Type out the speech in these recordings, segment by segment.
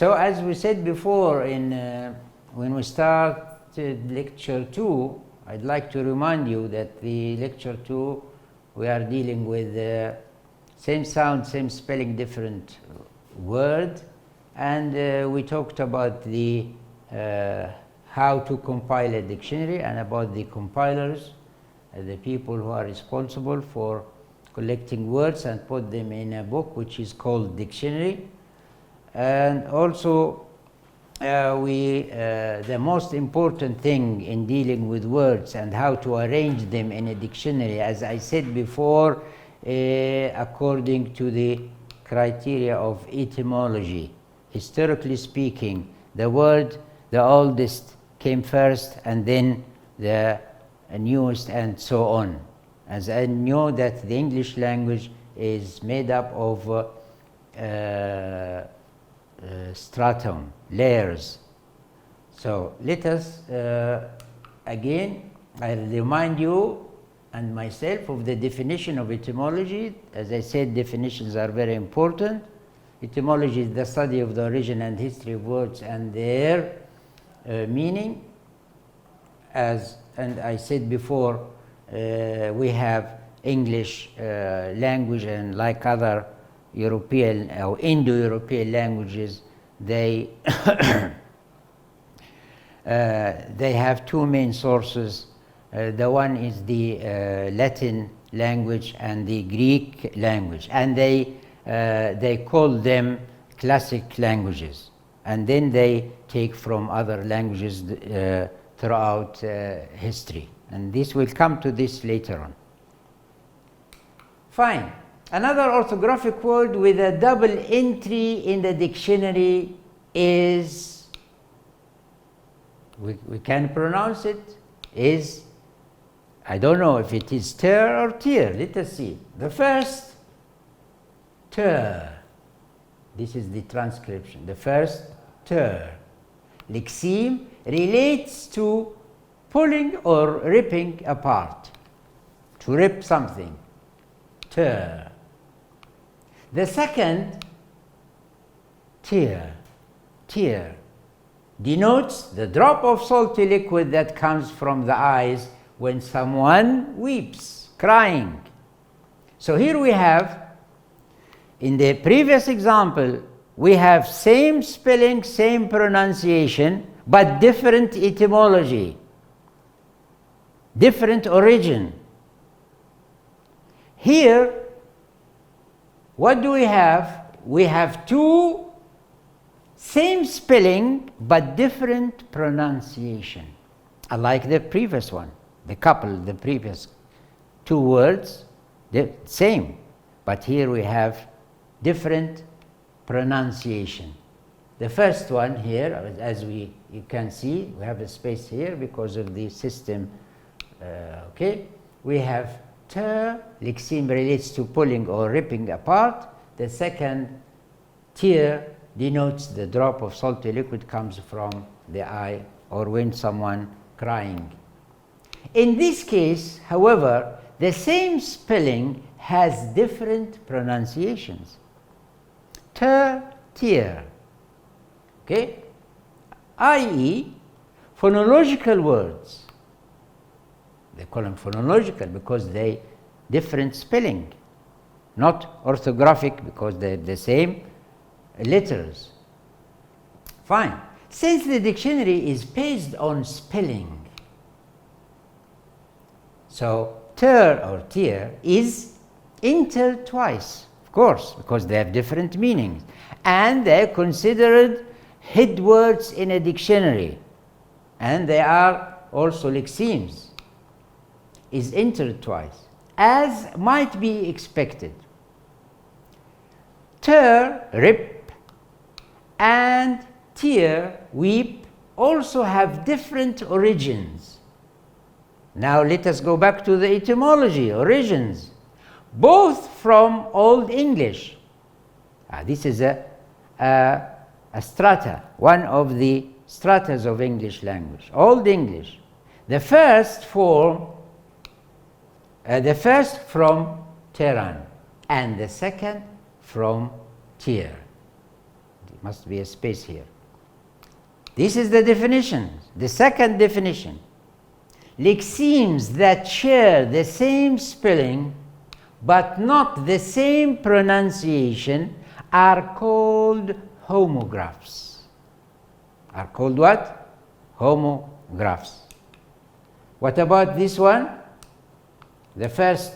So as we said before, when we started lecture 2, I'd like to remind you that the lecture 2, we are dealing with same sound, same spelling, different word, and we talked about the how to compile a dictionary and about the compilers, the people who are responsible for collecting words and put them in a book which is called dictionary. And also the most important thing in dealing with words and how to arrange them in a dictionary, as I said before, according to the criteria of etymology. Historically speaking, the word, the oldest came first, and then the newest, and so on. As I know that the English language is made up of stratum, layers. So let us again, I remind you and myself of the definition of etymology. As I said, definitions are very important. Etymology is the study of the origin and history of words and their meaning. And I said before, we have English language, and like other European or Indo-European languages, they they have two main sources. The one is the Latin language and the Greek language, and they call them classic languages, and then they take from other languages throughout history, and this will come to this later on. Fine. Another orthographic word with a double entry in the dictionary is, we can pronounce it, is, I don't know if it is ter or tier. Let us see. The first, ter. This is the transcription. The first, ter. Lexeme relates to pulling or ripping apart. To rip something. Ter. The second, tear, tear, denotes the drop of salty liquid that comes from the eyes when someone weeps, crying. So here we have, in the previous example, we have same spelling, same pronunciation, but different etymology, different origin. Here, what do we have? We have two same spelling but different pronunciation, unlike the previous one. The couple, the previous two words, the same, but here we have different pronunciation. The first one here, as you can see, we have a space here because of the system. Okay, we have ter, lexeme relates to pulling or ripping apart. The second, tear, denotes the drop of salty liquid comes from the eye or when someone crying. In this case, however, the same spelling has different pronunciations. Ter, tear. Okay? i.e., phonological words. They call them phonological because they different spelling, not orthographic because they're the same letters. Fine. Since the dictionary is based on spelling, so ter or tear is entered twice, of course, because they have different meanings, and they're considered head words in a dictionary, and they are also lexemes. Is entered twice, as might be expected. Ter, rip, and tear, weep, also have different origins. Now let us go back to the etymology, origins, both from Old English. This is a strata, one of the stratas of English language, Old English. The first form, the first from teran, and the second from tear. must be a space here. This is the definition. The second definition. Lexemes that share the same spelling but not the same pronunciation are called homographs. Are called what? Homographs. What about this one? The first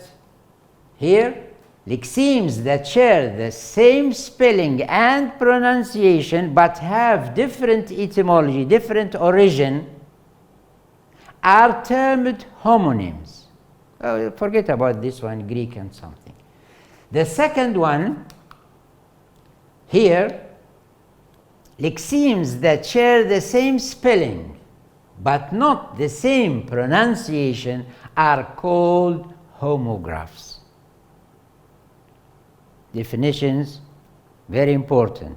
here. Lexemes that share the same spelling and pronunciation but have different etymology, different origin, are termed homonyms. Oh, forget about this one, Greek and something. The second one, here, lexemes that share the same spelling but not the same pronunciation are called homographs. Definitions, very important.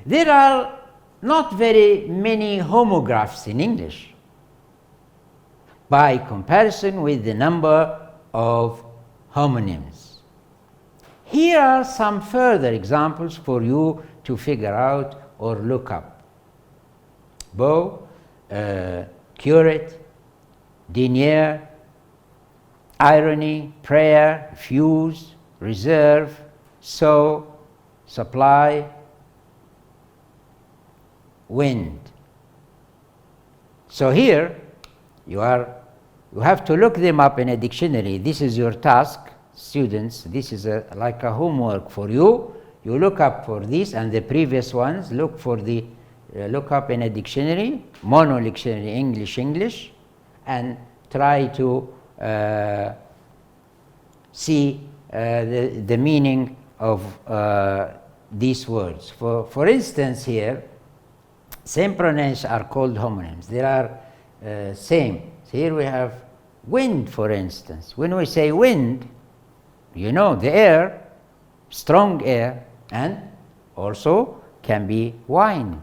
There are not very many homographs in English by comparison with the number of homonyms. Here are some further examples for you to figure out or look up. Beau, curate, denier, irony, prayer, fuse, reserve, sow, supply, wind. So here you have to look them up in a dictionary. This is your task, students. This is like a homework for you. You look up for this and the previous ones. Look up in a dictionary, mono dictionary, English, and try to see the meaning of these words. For instance, here, same pronouns are called homonyms. There are same. So here we have wind, for instance. When we say wind, you know the air, strong air, and also can be wind.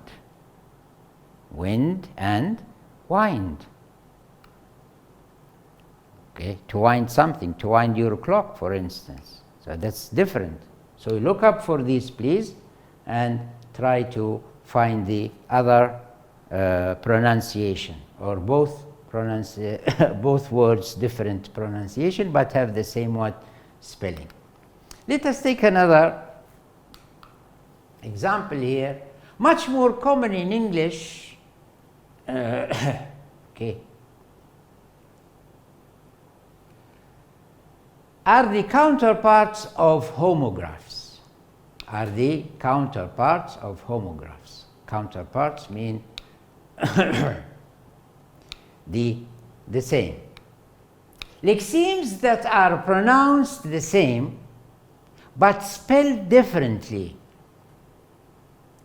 Wind and wind. Okay, to wind something, to wind your clock, for instance. So that's different. So look up for these, please, and try to find the other pronunciation, or both words different pronunciation but have the same what spelling. Let us take another example here, much more common in English. Okay. Are the counterparts of homographs. Are the counterparts of homographs. Counterparts mean the same. Lexemes that are pronounced the same but spelled differently.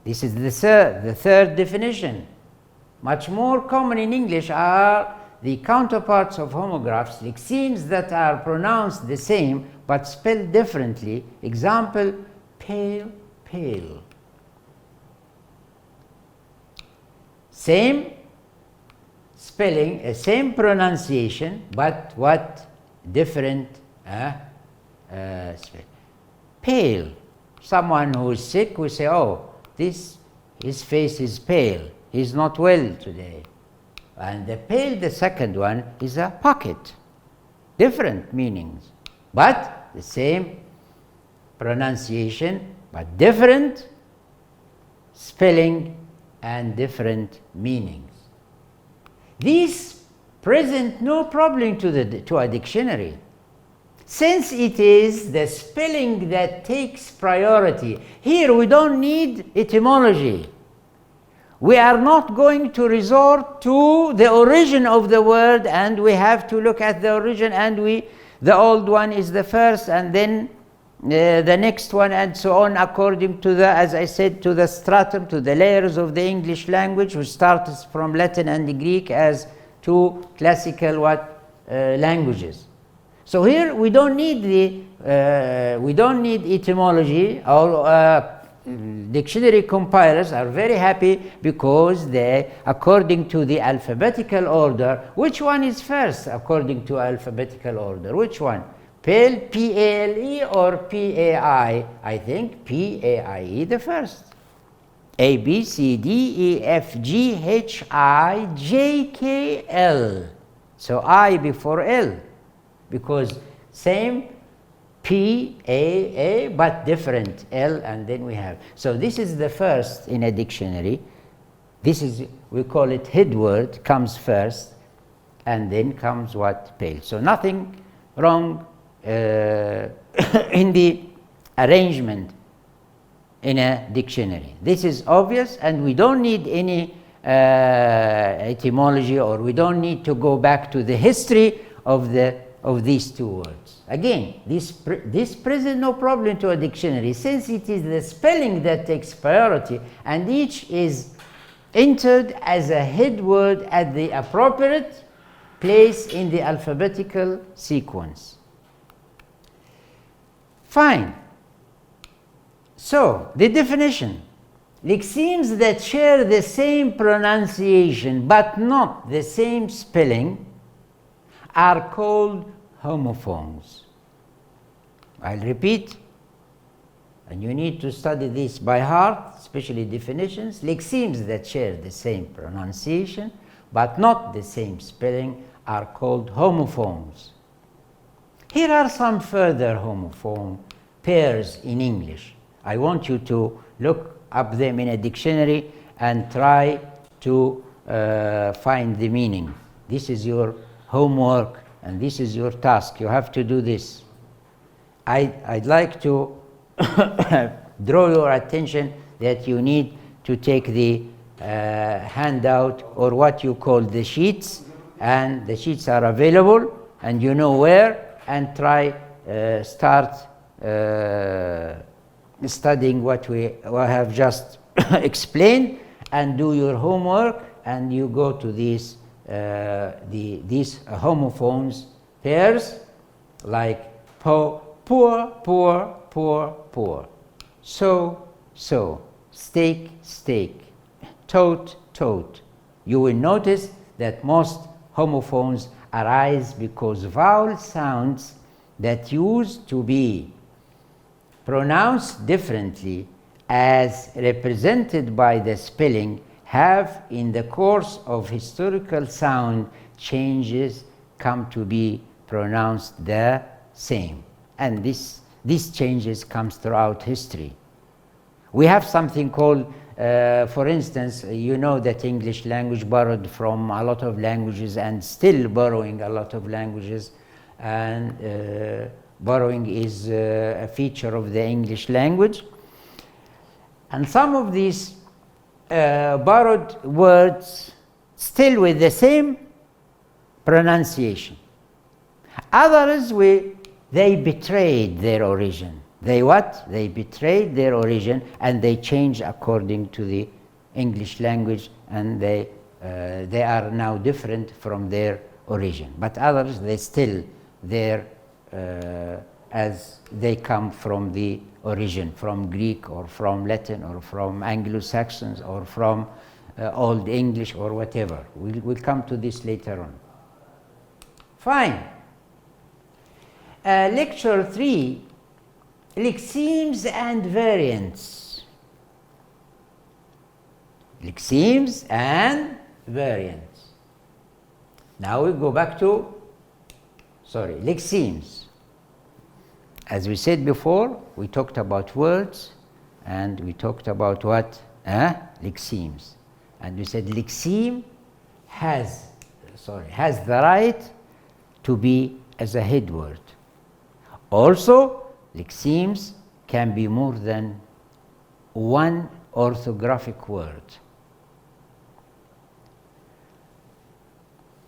This is the third definition. Much more common in English are the counterparts of homographs, lexemes that are pronounced the same but spelled differently. Example, pale, pale. Same spelling, same pronunciation, but what? Different spelling. Pale. Someone who is sick, we say, oh, his face is pale. He's not well today. And the pale, the second one, is a pocket. Different meanings, but the same pronunciation, but different spelling and different meanings. These present no problem to a dictionary, since it is the spelling that takes priority. Here we don't need etymology. We are not going to resort to the origin of the word, and we have to look at the origin, and the old one is the first, and then the next one, and so on, according to as I said, to the stratum, to the layers of the English language, which starts from Latin and the Greek as two classical languages. So here we don't need etymology. Or dictionary compilers are very happy because they, according to the alphabetical order, which one is first according to alphabetical order? Which one? Pale, P-A-L-E, or P-A-I? I think P-A-I-E the first. A, B, C, D, E, F, G, H, I, J, K, L. So I before L, because same P, A, but different L, and then we have. So this is the first in a dictionary. This is, we call it head word, comes first, and then comes what? Pale. So nothing wrong in the arrangement in a dictionary. This is obvious, and we don't need any etymology, or we don't need to go back to the history of these two words. Again, this presents no problem to a dictionary, since it is the spelling that takes priority, and each is entered as a head word at the appropriate place in the alphabetical sequence. Fine. So, the definition. Lexemes that share the same pronunciation but not the same spelling are called homophones. I'll repeat, and you need to study this by heart, especially definitions. Lexemes that share the same pronunciation but not the same spelling are called homophones. Here are some further homophone pairs in English. I want you to look up them in a dictionary and try to find the meaning. This is your homework, and this is your task. You have to do this. I'd like to draw your attention that you need to take the handout, or what you call the sheets, and the sheets are available, and you know where, and try start studying what we have just explained, and do your homework, and you go to these these homophones pairs, like poor, poor, so, steak, tote. You will notice that most homophones arise because vowel sounds that used to be pronounced differently, as represented by the spelling, have in the course of historical sound changes come to be pronounced the same. And these changes comes throughout history. We have something called, for instance, you know that English language borrowed from a lot of languages and still borrowing a lot of languages, and borrowing is a feature of the English language. And some of these borrowed words still with the same pronunciation. Others, they betrayed their origin. They what? They betrayed their origin, and they changed according to the English language, and they are now different from their origin. But others, they still there as they come from the origin, from Greek or from Latin or from Anglo-Saxons or from Old English or whatever. We'll come to this later on. Fine. Lecture 3, lexemes and variants. Lexemes and variants. Now we go back to, lexemes. As we said before, we talked about words, and we talked about what? Lexemes. And we said lexeme has the right to be as a head word. Also, lexemes can be more than one orthographic word.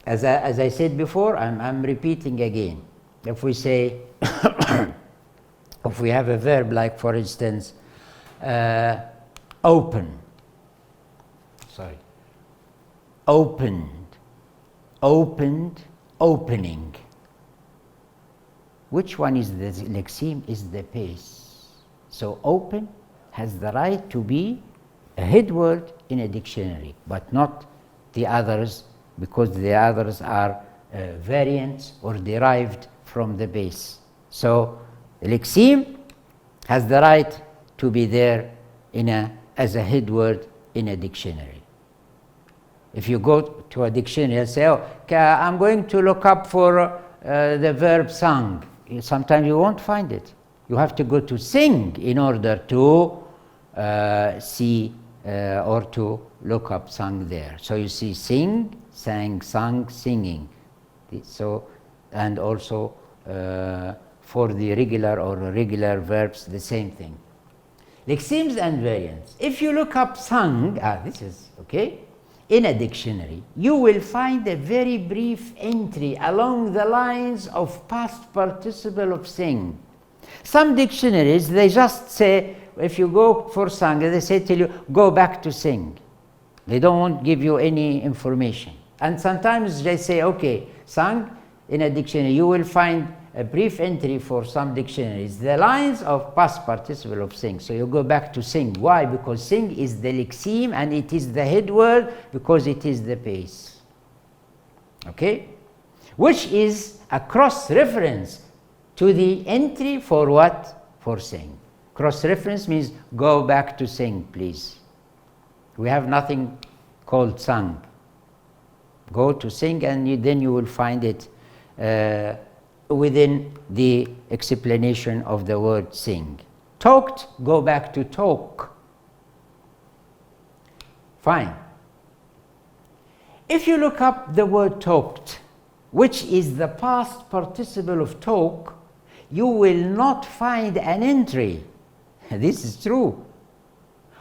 As I said before, I'm repeating again. If we say, if we have a verb like, for instance, opened, opening. Which one is the lexeme? Is the pace. So open has the right to be a head word in a dictionary, but not the others, because the others are variants or derived from the base. So lexeme has the right to be there in a as a head word in a dictionary. If you go to a dictionary and say, oh, I'm going to look up for the verb sung, sometimes you won't find it. You have to go to sing in order to see or to look up sung there. So you see sing, sang, sung, singing. So, and also for the regular or irregular verbs, the same thing. Lexemes and variants. If you look up sung, this is okay, in a dictionary, you will find a very brief entry along the lines of past participle of sing. Some dictionaries, they just say, if you go for sung, they say tell you, go back to sing. They don't want to give you any information. And sometimes they say, okay, sung in a dictionary, you will find a brief entry for some dictionaries, the lines of past participle of sing. So you go back to sing. Why? Because sing is the lexeme and it is the head word because it is the base. Okay? Which is a cross-reference to the entry for what? For sing. Cross-reference means go back to sing, please. We have nothing called sung. Go to sing and then you will find it within the explanation of the word sing. Talked, go back to talk. Fine. If you look up the word talked, which is the past participle of talk, you will not find an entry. This is true.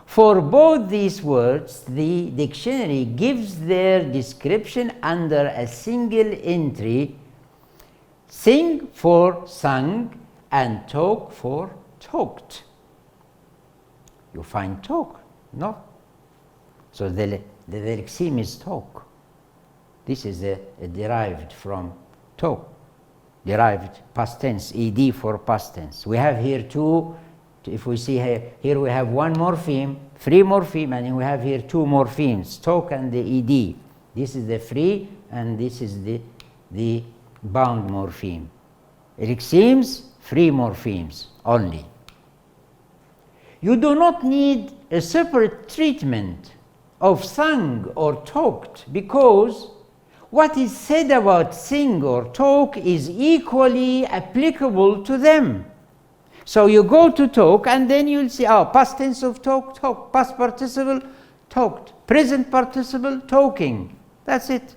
For both these words, the dictionary gives their description under a single entry: sing for sung and talk for talked. You find talk, no? So the lexeme is talk. This is derived from talk, derived past tense, ed for past tense. We have here two, if we see here we have one morpheme, free morpheme, and we have here two morphemes, talk and the ed. This is the free and this is the bound morpheme. Lexemes, free morphemes only. You do not need a separate treatment of sung or talked because what is said about sing or talk is equally applicable to them. So you go to talk and then you'll see, past tense of talk, talk, past participle, talked, present participle, talking. That's it.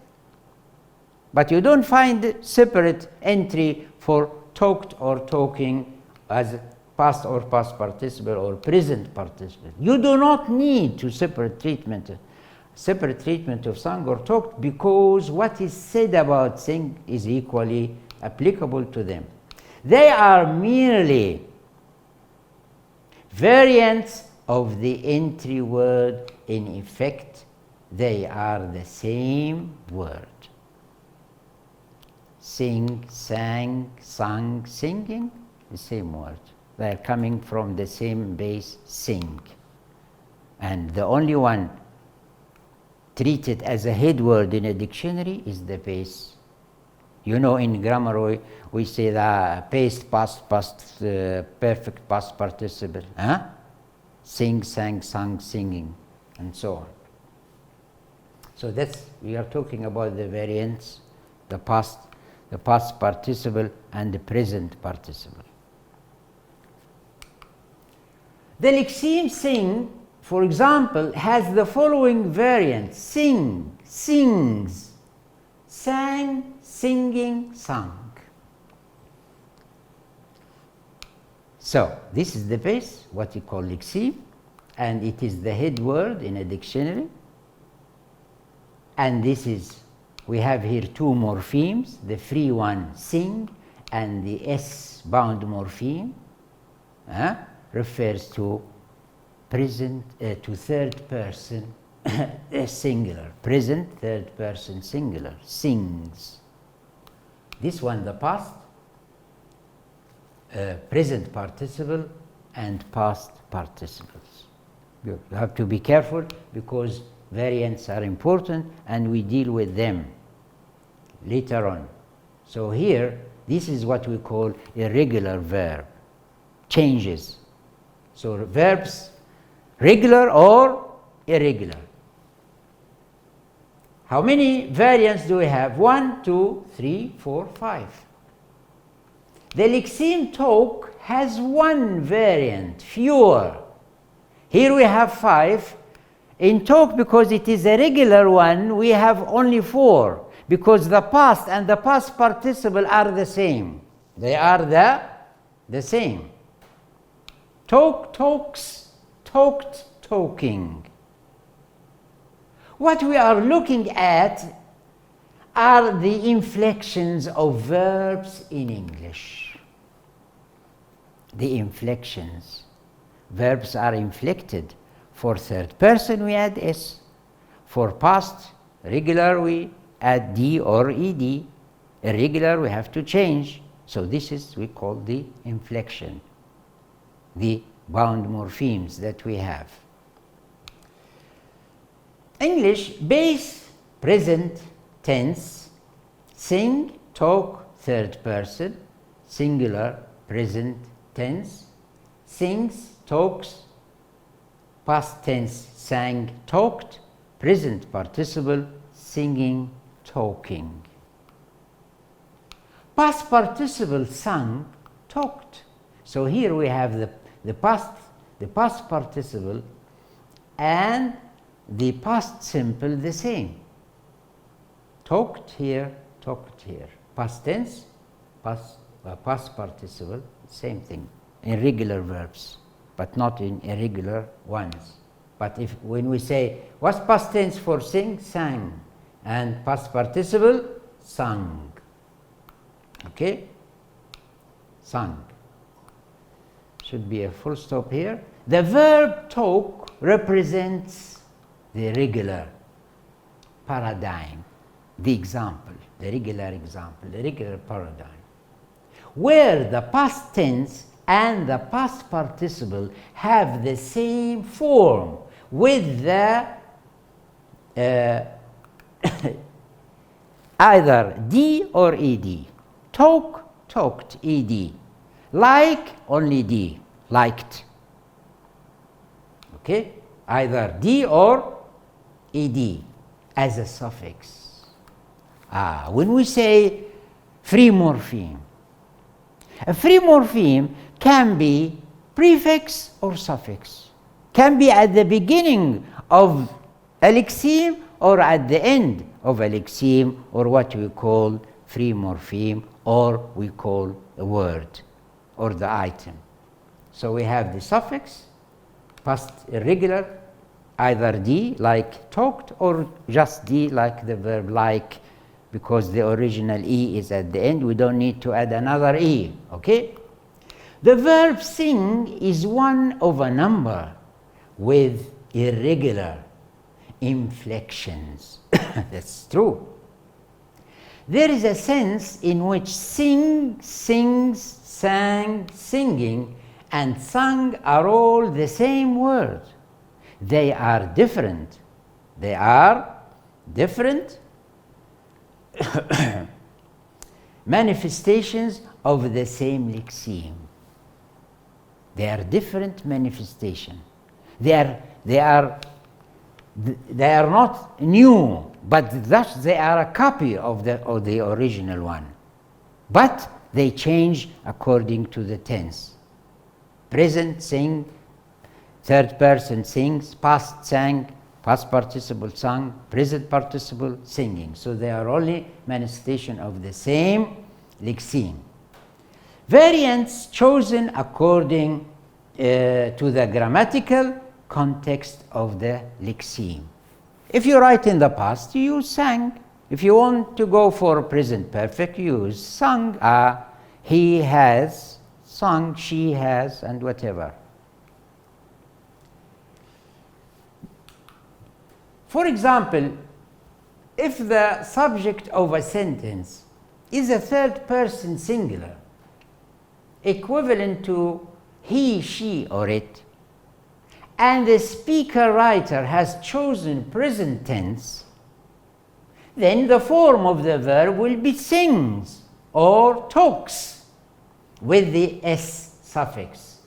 But you don't find separate entry for talked or talking as past or past participle or present participle. You do not need to separate treatment of sung or talked because what is said about sing is equally applicable to them. They are merely variants of the entry word. In effect, they are the same word. Sing, sang, sung, singing, the same word. They are coming from the same base, sing. And the only one treated as a head word in a dictionary is the base. You know, in grammar we say the past, perfect past participle. Sing, sang, sung, singing, and so on. So we are talking about the variants, the past participle and the present participle. The lexeme sing, for example, has the following variants: sing, sings, sang, singing, sung. So this is the base, what you call lexeme, and it is the head word in a dictionary. And this is, we have here two morphemes, the free one, sing, and the S bound morpheme refers to present, to third person singular. Present, third person singular, sings. This one, the past, present participle, and past participles. You have to be careful because variants are important and we deal with them later on. So here, this is what we call irregular verb, changes. So verbs regular or irregular. How many variants do we have? 1, 2, 3, 4, 5. The lexeme talk has one variant, fewer. Here we have 5. In talk, because it is a regular one, we have only 4, because the past and the past participle are the same. They are the same. Talk, talks, talked, talking. What we are looking at are the inflections of verbs in English. The inflections. Verbs are inflected. For third person, we add S. For past, regular, we add D or ED. Irregular, we have to change. So this is, we call the inflection, the bound morphemes that we have. English, base, present tense, sing, talk, third person, singular, present tense, sings, talks, past tense, sang, talked, present participle, singing, talking. Past participle, sung, talked. So here we have the past participle and the past simple the same. Talked here, talked here. Past tense, past participle, same thing. In regular verbs, but not in irregular ones. But when we say, what's past tense for sing? Sang. And past participle? Sung. Okay? Sung. Should be a full stop here. The verb talk represents the regular paradigm, the example, the regular paradigm, where the past tense and the past participle have the same form with the either D or ED. Talk, talked, ED. Like, only D, liked. Okay? Either D or ED as a suffix. When we say free morpheme, a free morpheme can be prefix or suffix, can be at the beginning of a lexeme or at the end of a lexeme, or what we call free morpheme, or we call a word or the item. So we have the suffix, past irregular, either D like talked or just D like the verb like, because the original E is at the end, we don't need to add another E, okay? The verb sing is one of a number with irregular inflections. That's true. There is a sense in which sing, sings, sang, singing, and sung are all the same word. They are different. They are different manifestations of the same lexeme. They are different manifestations. They are not new, but thus they are a copy of the original one. But they change according to the tense. Present, sing, third person sings, past sang, past participle sung, present participle singing. So they are only manifestation of the same lexeme. Variants chosen according to the grammatical context of the lexeme. If you write in the past, you use sang. If you want to go for present perfect, you use sung. He has sung, she has, and whatever. For example, if the subject of a sentence is a third person singular, equivalent to he, she, or it, and the speaker writer has chosen present tense, then the form of the verb will be sings or talks with the S suffix.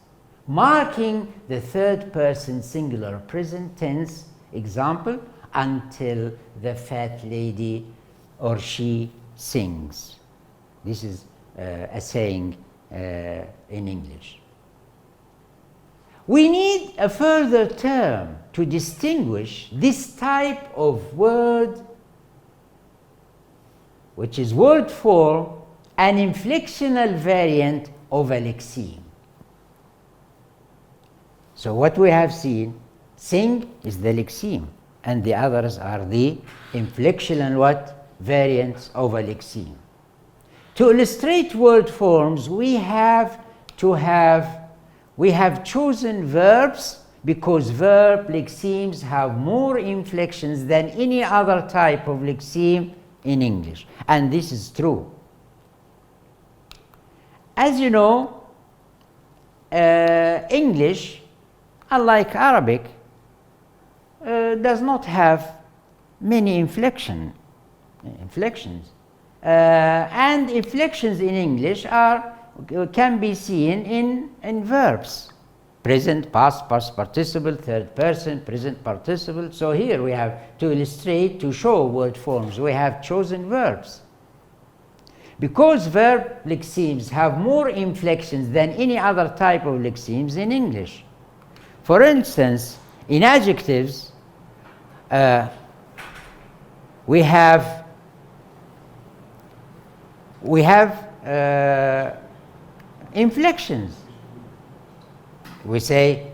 marking the third person singular present tense. Example, until the fat lady or she sings. This is a saying in English. We need a further term to distinguish this type of word, which is word form, an inflectional variant of a lexeme. So what we have seen, sing is the lexeme, and the others are the inflectional what? Variants of a lexeme. To illustrate word forms, we have chosen verbs because verb lexemes have more inflections than any other type of lexeme in English, and this is true. As you know, English, unlike Arabic, does not have many inflections. And inflections in English can be seen in verbs. Present, past, past participle, third person, present participle. So here we have to illustrate, to show word forms, we have chosen verbs. Because verb lexemes have more inflections than any other type of lexemes in English. For instance, in adjectives, we have inflections. We say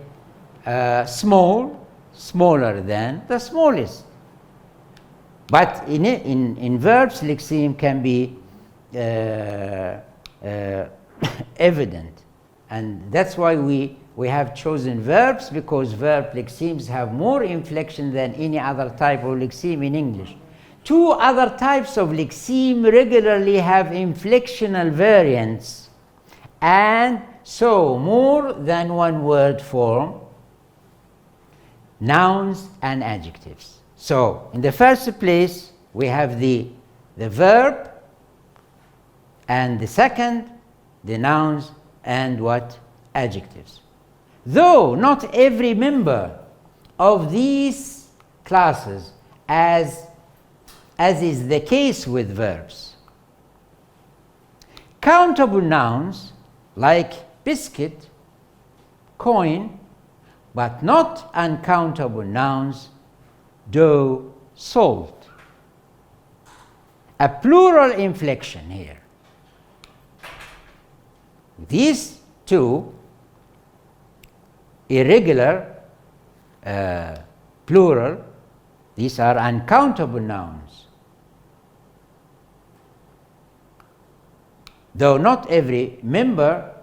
small, smaller than the smallest. But in verbs, lexeme can be evident, and that's why we have chosen verbs, because verb lexemes have more inflection than any other type of lexeme in English. Two other types of lexeme regularly have inflectional variants, and so more than one word form, nouns and adjectives. So in the first place we have the verb, and the second the nouns and what? Adjectives. Though not every member of these classes, as is the case with verbs. Countable nouns like biscuit, coin, but not uncountable nouns, dough, salt. A plural inflection here. These two irregular plural, these are uncountable nouns. Though not every member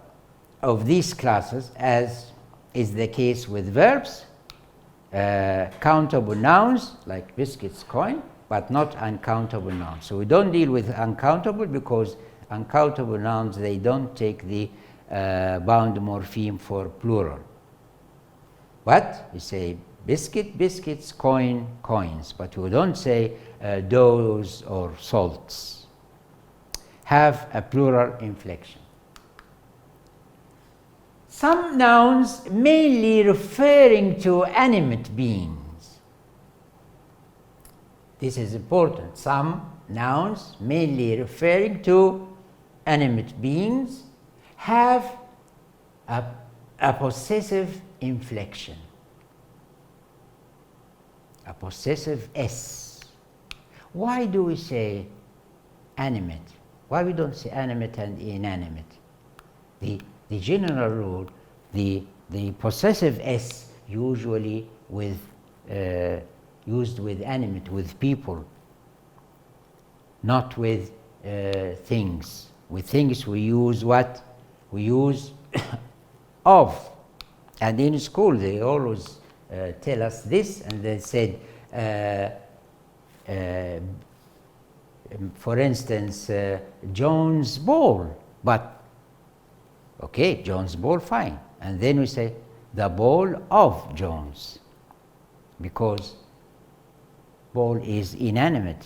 of these classes, as is the case with verbs, countable nouns like biscuits, coin, but not uncountable nouns. So we don't deal with uncountable, because uncountable nouns, they don't take the bound morpheme for plural. But we say biscuit, biscuits, coin, coins, but we don't say doughs or salts. Have a plural inflection. Some nouns mainly referring to animate beings. This is important. Some nouns mainly referring to animate beings have a possessive inflection, a possessive S. Why do we say animate? Why we don't say animate and inanimate? The general rule, the possessive S usually used with animate, with people, not with things. With things we use what? We use of. And in school they always tell us this, and they said, for instance, John's ball, but okay, John's ball, fine. And then we say the ball of John's, because ball is inanimate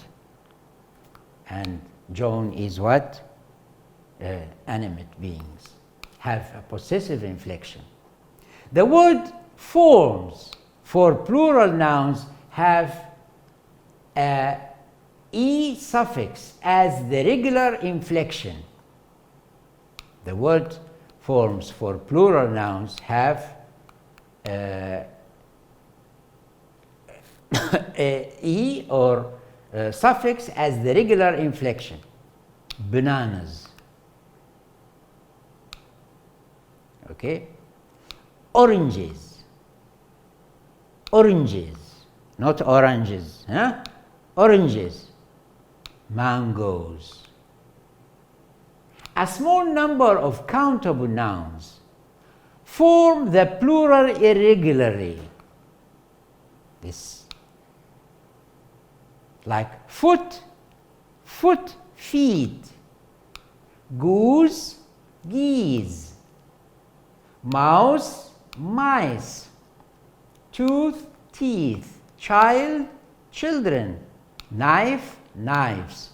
and John is what? Animate beings. Have a possessive inflection. The word forms for plural nouns have a E suffix as the regular inflection. The word forms for plural nouns have a E or suffix as the regular inflection. Bananas. Okay? Oranges. Oranges. Not oranges. Huh? Oranges. Mangoes. A small number of countable nouns form the plural irregularly. This, like foot, foot, feet, goose, geese, mouse, mice, tooth, teeth, child, children, knife, knives,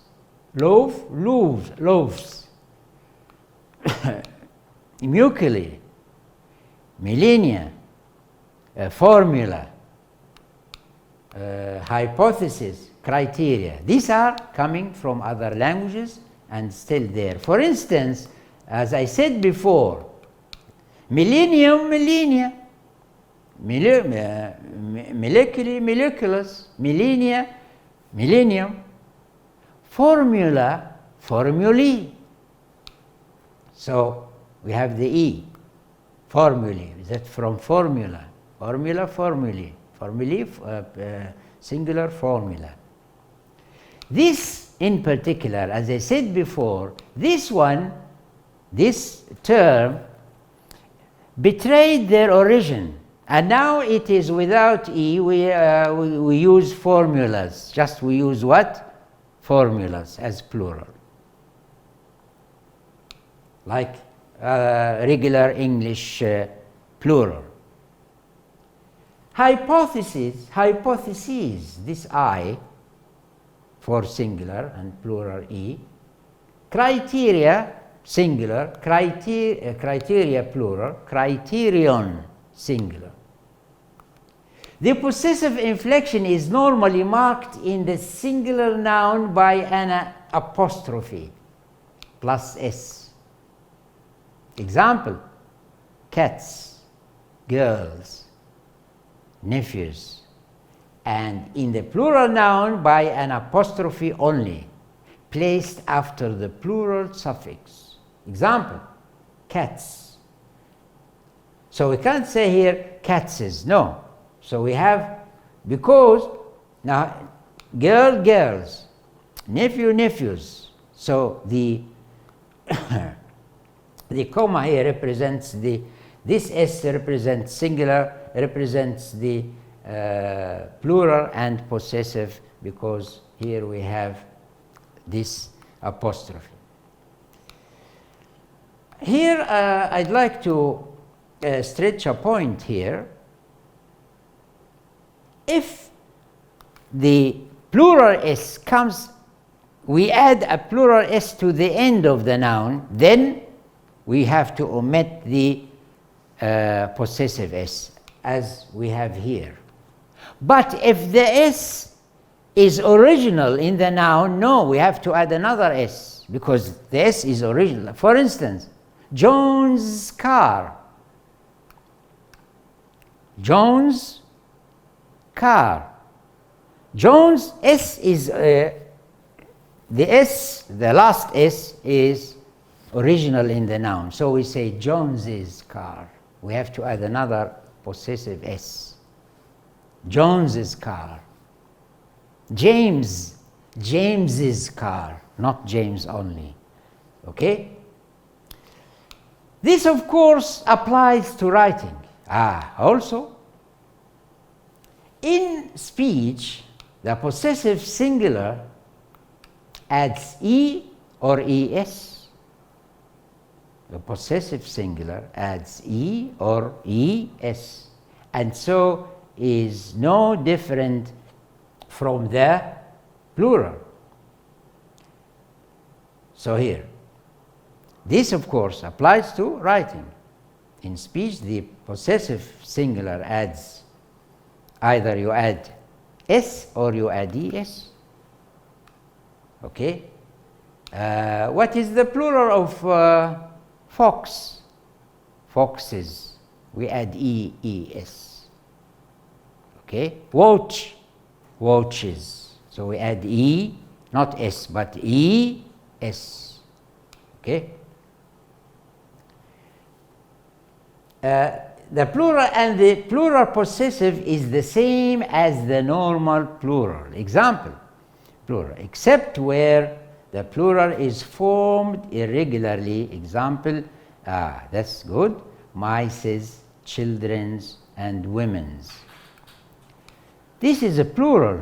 loaf, loaves, muculi, millennia, formula, hypothesis, criteria. These are coming from other languages and still there. For instance, as I said before, millennium, millennia, molecule, moleculus, millennia, millennium, formula, formulae. So we have the E, formulae, that from formula, formula, formulae, formulae, singular formula. This in particular, as I said before, this one, this term betrayed their origin, and now it is without E. We use formulas. Just we use what? Formulas as plural, like regular English plural. Hypotheses, hypotheses, this I for singular and plural E. Criteria, singular, criteria plural, criterion singular. The possessive inflection is normally marked in the singular noun by an apostrophe plus S. Example, cats, girls, nephews, and in the plural noun by an apostrophe only, placed after the plural suffix. Example, cats. So we can't say here catses, no. So we have, because now girl, girls, nephew, nephews. So the the comma here represents this S represents singular, represents the plural and possessive, because here we have this apostrophe. Here I'd like to stretch a point here. If the plural S comes, we add a plural S to the end of the noun, then we have to omit the possessive S, as we have here. But if the S is original in the noun, no, we have to add another S, because the S is original. For instance, John's car. John's car. John's S is the S, the last S is original in the noun. So we say Jones's car. We have to add another possessive S. Jones's car. James, James's car, not James only. Okay? This, of course, applies to writing. Also, in speech, the possessive singular adds E or ES. The possessive singular adds E or ES, and so is no different from the plural. So here, this of course applies to writing. in speech, the possessive singular adds, either you add s or you add es. Okay? What is the plural of fox? Foxes. We add es. Okay? Watch. Watches. So we add not s, but es. Okay? The plural and the plural possessive is the same as the normal plural. Example, plural, except where the plural is formed irregularly. Example, that's good. Mice's, children's, and women's. This is a plural,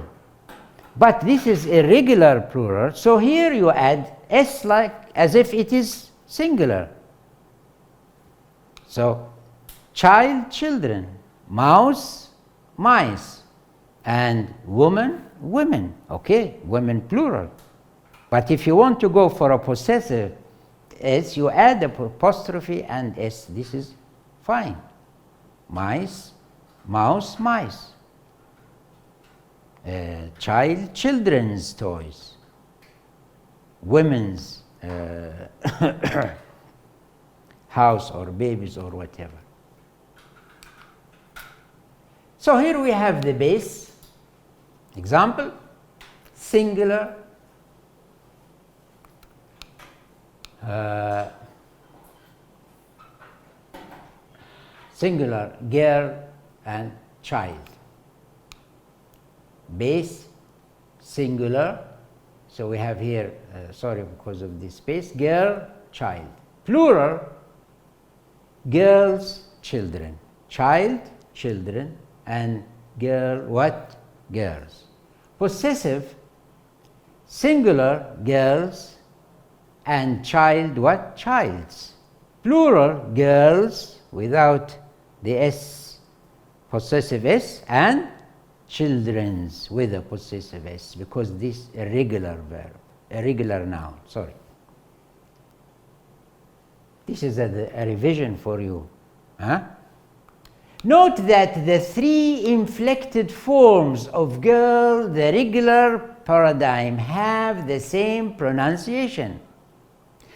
but this is irregular plural. So here you add s like as if it is singular. So child, children, mouse, mice, and woman, women. Okay, women plural. But if you want to go for a possessive s, you add the apostrophe and s. This is fine. Mice, mouse, mice. Child, children's toys. Women's house or babies or whatever. So here we have the base. Example, singular, singular, girl and child. Base, singular. So we have here, sorry because of this space, girl, child. Plural, girls, children. Child, children, and girl, what? Girls. Possessive, singular, girls, and child, what? Childs. Plural, girls, without the s, possessive s, and children's with a possessive s, because this irregular verb, irregular noun, sorry. This is a revision for you. Note that the three inflected forms of girl, the regular paradigm, have the same pronunciation.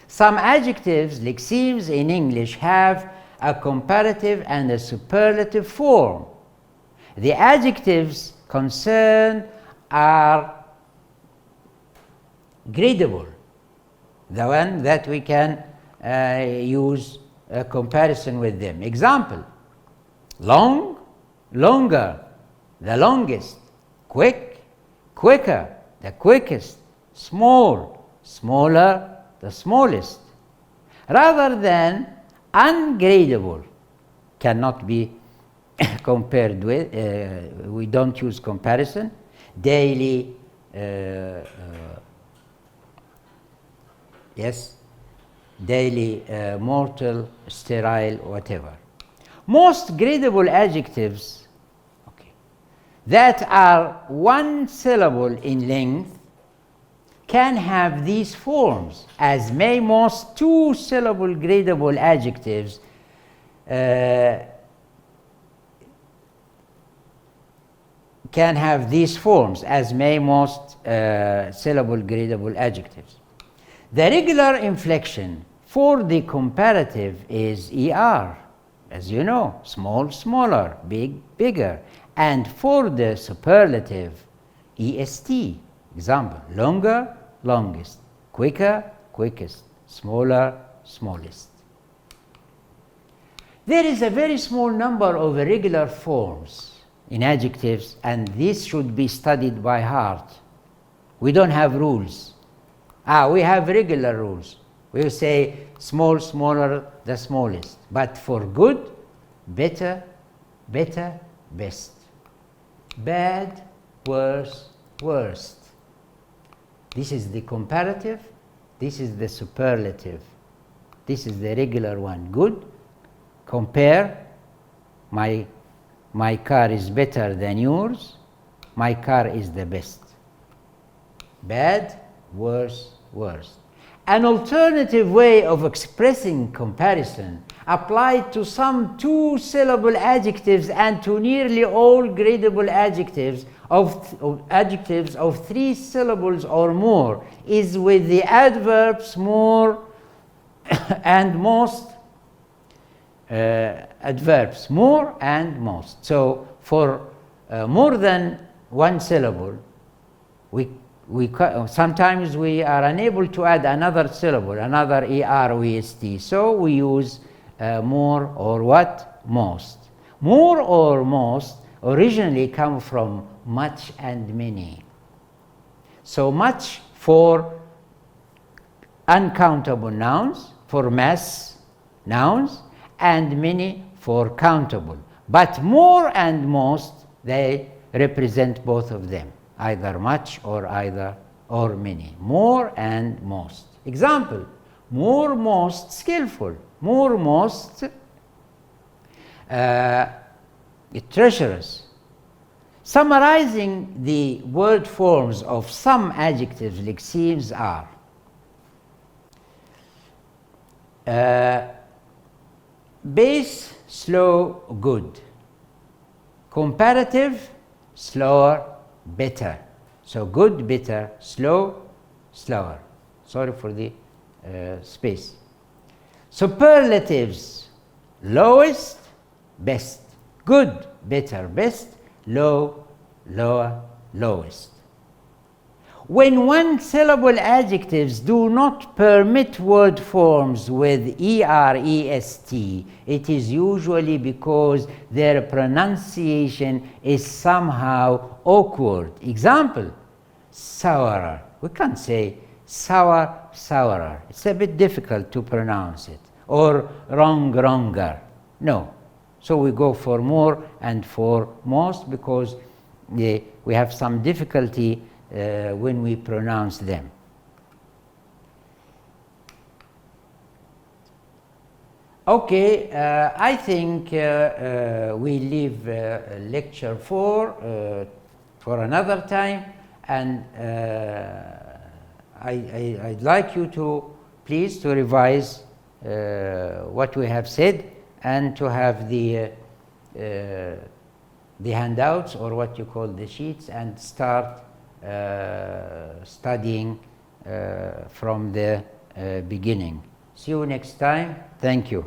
Some adjectives, lexemes in English, have a comparative and a superlative form. The adjectives concerned are gradable, the one that we can use a comparison with them. Example, long, longer, the longest, quick, quicker, the quickest, small, smaller, the smallest. Rather than ungradable, cannot be compared with, we don't use comparison, daily, yes, daily, mortal, sterile, whatever. Most gradable adjectives, okay, that are one syllable in length can have these forms, as may most two-syllable gradable adjectives can have these forms, as may most syllable gradable adjectives. The regular inflection for the comparative is ER, as you know, small, smaller, big, bigger. And for the superlative, EST. Example, longer, longest, quicker, quickest, smaller, smallest. There is a very small number of irregular forms in adjectives, and this should be studied by heart. We don't have rules. We have regular rules. We say small, smaller, the smallest. But for good, better, better, best. Bad, worse, worst. This is the comparative. This is the superlative. This is the regular one. Good. Compare. My car is better than yours. My car is the best. Bad, worse, worst. An alternative way of expressing comparison, applied to some two-syllable adjectives and to nearly all gradable adjectives of three syllables or more is with the adverbs more and most. Adverbs more and most. So for more than one syllable, sometimes we are unable to add another syllable, another er or est. So we use more or what? Most. More or most originally come from much and many. So much for uncountable nouns, for mass nouns, and many for countable. But more and most, they represent both of them, either much or many. More and most. Example, more most skillful, more most treacherous. Summarizing the word forms of some adjectives, lexemes are base, slow, good. Comparative, slower, better. So good, better, slow, slower. Sorry for the space. Superlatives, lowest, best. Good, better, best. Low, lower, lowest. When one-syllable adjectives do not permit word forms with er, est, it is usually because their pronunciation is somehow awkward. Example, sourer. We can't say sour, sourer. It's a bit difficult to pronounce it. Or wrong, wronger. No. So we go for more and for most because we have some difficulty when we pronounce them. Okay, I think we leave lecture 4 for another time, and I'd like you to please to revise what we have said and to have the handouts, or what you call the sheets, and start studying from the beginning. See you next time. Thank you.